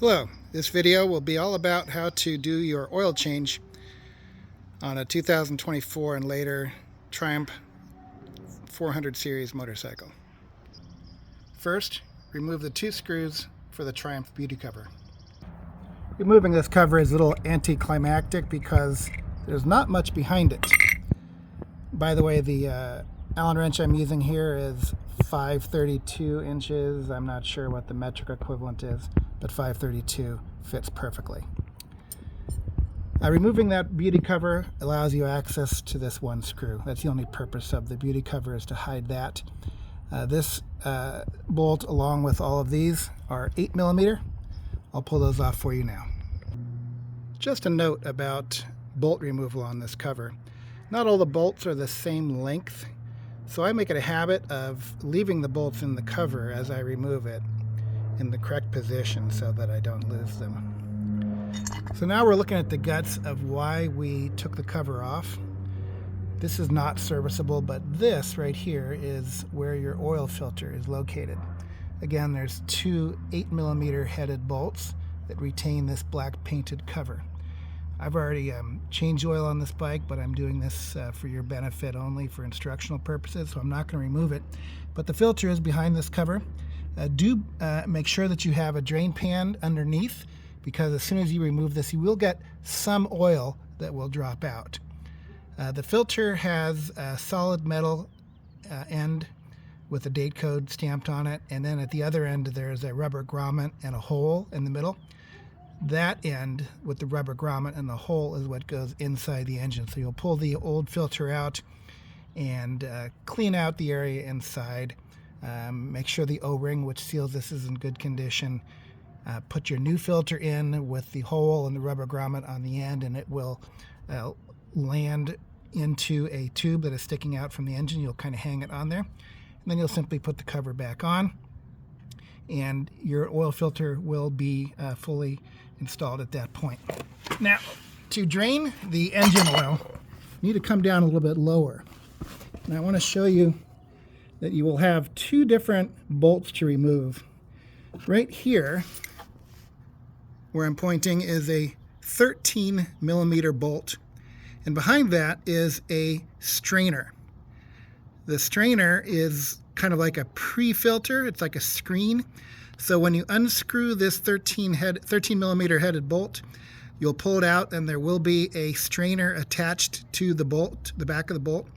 Hello, this video will be all about how to do your oil change on a 2024 and later Triumph 400 series motorcycle. First, remove the two screws for the Triumph beauty cover. Removing this cover is a little anticlimactic because there's not much behind it. By the way, the Allen wrench I'm using here is 532 inches. I'm not sure what the metric equivalent is, but 532 fits perfectly. Removing that beauty cover allows you access to this one screw. That's the only purpose of the beauty cover, is to hide that. This bolt, along with all of these, are 8mm. I'll pull those off for you now. Just a note about bolt removal on this cover. Not all the bolts are the same length, so I make it a habit of leaving the bolts in the cover as I remove it in the correct position so that I don't lose them. So now we're looking at the guts of why we took the cover off. This is not serviceable, but this right here is where your oil filter is located. Again, there's two 8mm headed bolts that retain this black painted cover. I've already changed oil on this bike, but I'm doing this for your benefit only, for instructional purposes, so I'm not going to remove it. But the filter is behind this cover. Do make sure that you have a drain pan underneath, because as soon as you remove this, you will get some oil that will drop out. The filter has a solid metal end with a date code stamped on it, and then at the other end there's a rubber grommet and a hole in the middle. That end with the rubber grommet and the hole is what goes inside the engine. So you'll pull the old filter out and clean out the area inside. Make sure the O-ring which seals this is in good condition. Put your new filter in with the hole and the rubber grommet on the end, and it will land into a tube that is sticking out from the engine. You'll kind of hang it on there, and then you'll simply put the cover back on, and your oil filter will be fully installed at that point. Now, to drain the engine oil, you need to come down a little bit lower. And I want to show you that you will have two different bolts to remove. Right here, where I'm pointing, is a 13mm bolt, and behind that is a strainer. The strainer is kind of like a pre-filter. It's like a screen. So when you unscrew this 13mm headed bolt, you'll pull it out, and there will be a strainer attached to the bolt, the back of the bolt.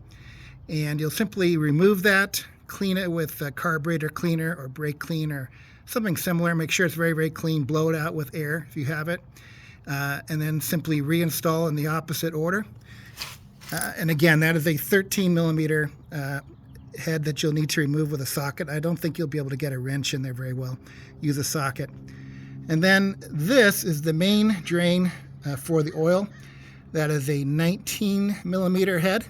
And you'll simply remove that, clean it with a carburetor cleaner or brake clean or something similar. Make sure it's very, very clean. Blow it out with air if you have it. And then simply reinstall in the opposite order. And again, that is a 13mm head that you'll need to remove with a socket. I don't think you'll be able to get a wrench in there very well. Use a socket. And then this is the main drain for the oil. That is a 19mm head.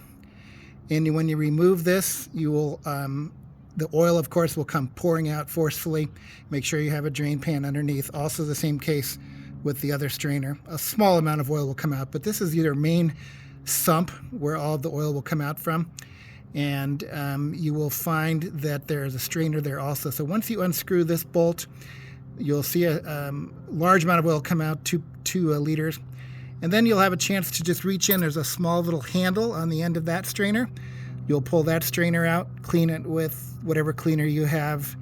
And when you remove this, you will the oil, of course, will come pouring out forcefully. Make sure you have a drain pan underneath. Also the same case with the other strainer. A small amount of oil will come out, but this is your main sump where all of the oil will come out from. And you will find that there is a strainer there also. So once you unscrew this bolt, you'll see a large amount of oil come out, 2 liters. And then you'll have a chance to just reach in. There's a small little handle on the end of that strainer. You'll pull that strainer out, clean it with whatever cleaner you have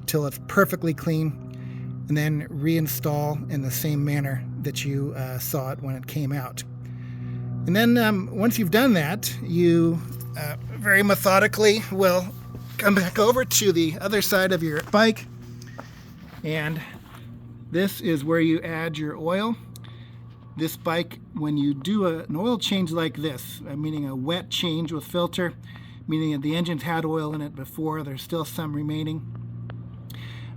till it's perfectly clean, and then reinstall in the same manner that you saw it when it came out. And then once you've done that, you very methodically will come back over to the other side of your bike, and this is where you add your oil. This bike, when you do an oil change like this, meaning a wet change with filter, meaning that the engine's had oil in it before, there's still some remaining.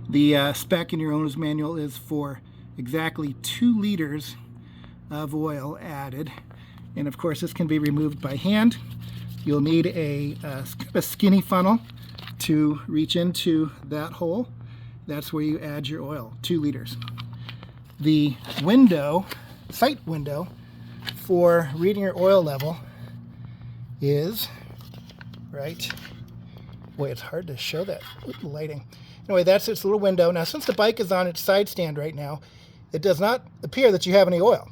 The spec in your owner's manual is for exactly 2 liters of oil added. And of course, this can be removed by hand. You'll need a skinny funnel to reach into that hole. That's where you add your oil, 2 liters. The sight window for reading your oil level is right. Boy, it's hard to show that with the lighting. Anyway, that's its little window. Now, since the bike is on its side stand right now, it does not appear that you have any oil.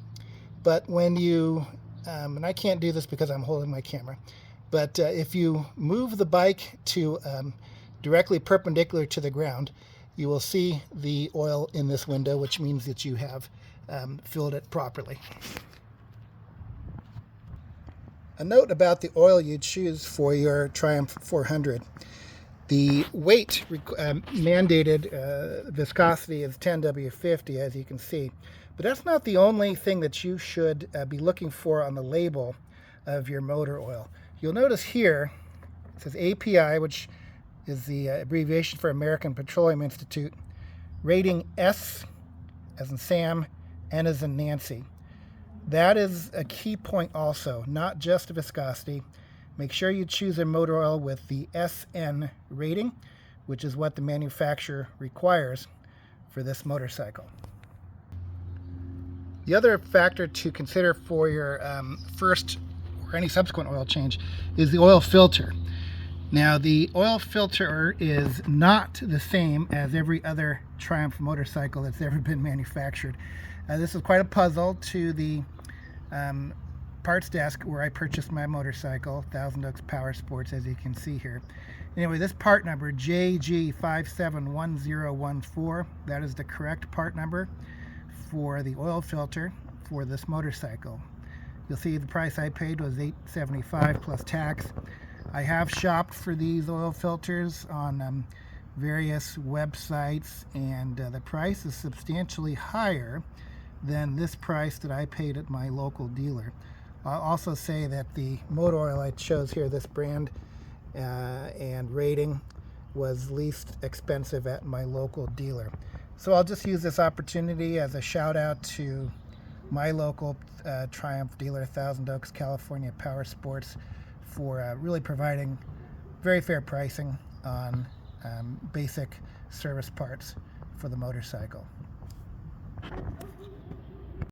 But when you, and I can't do this because I'm holding my camera, but if you move the bike to directly perpendicular to the ground, you will see the oil in this window, which means that you have filled it properly. A note about the oil you choose for your Triumph 400. The weight mandated viscosity is 10W50, as you can see. But that's not the only thing that you should be looking for on the label of your motor oil. You'll notice here it says API, which is the abbreviation for American Petroleum Institute, rating S as in Sam, N as in Nancy. That is a key point also, not just viscosity. Make sure you choose a motor oil with the SN rating, which is what the manufacturer requires for this motorcycle. The other factor to consider for your first or any subsequent oil change is the oil filter. Now, the oil filter is not the same as every other Triumph motorcycle that's ever been manufactured. This is quite a puzzle to the parts desk where I purchased my motorcycle, Thousand Oaks Power Sports, as you can see here. Anyway, this part number, JG571014, that is the correct part number for the oil filter for this motorcycle. You'll see the price I paid was $875 plus tax. I have shopped for these oil filters on various websites, and the price is substantially higher than this price that I paid at my local dealer. I'll also say that the motor oil I chose here, this brand and rating, was least expensive at my local dealer. So I'll just use this opportunity as a shout out to my local Triumph dealer, Thousand Oaks, California Power Sports, for really providing very fair pricing on basic service parts for the motorcycle.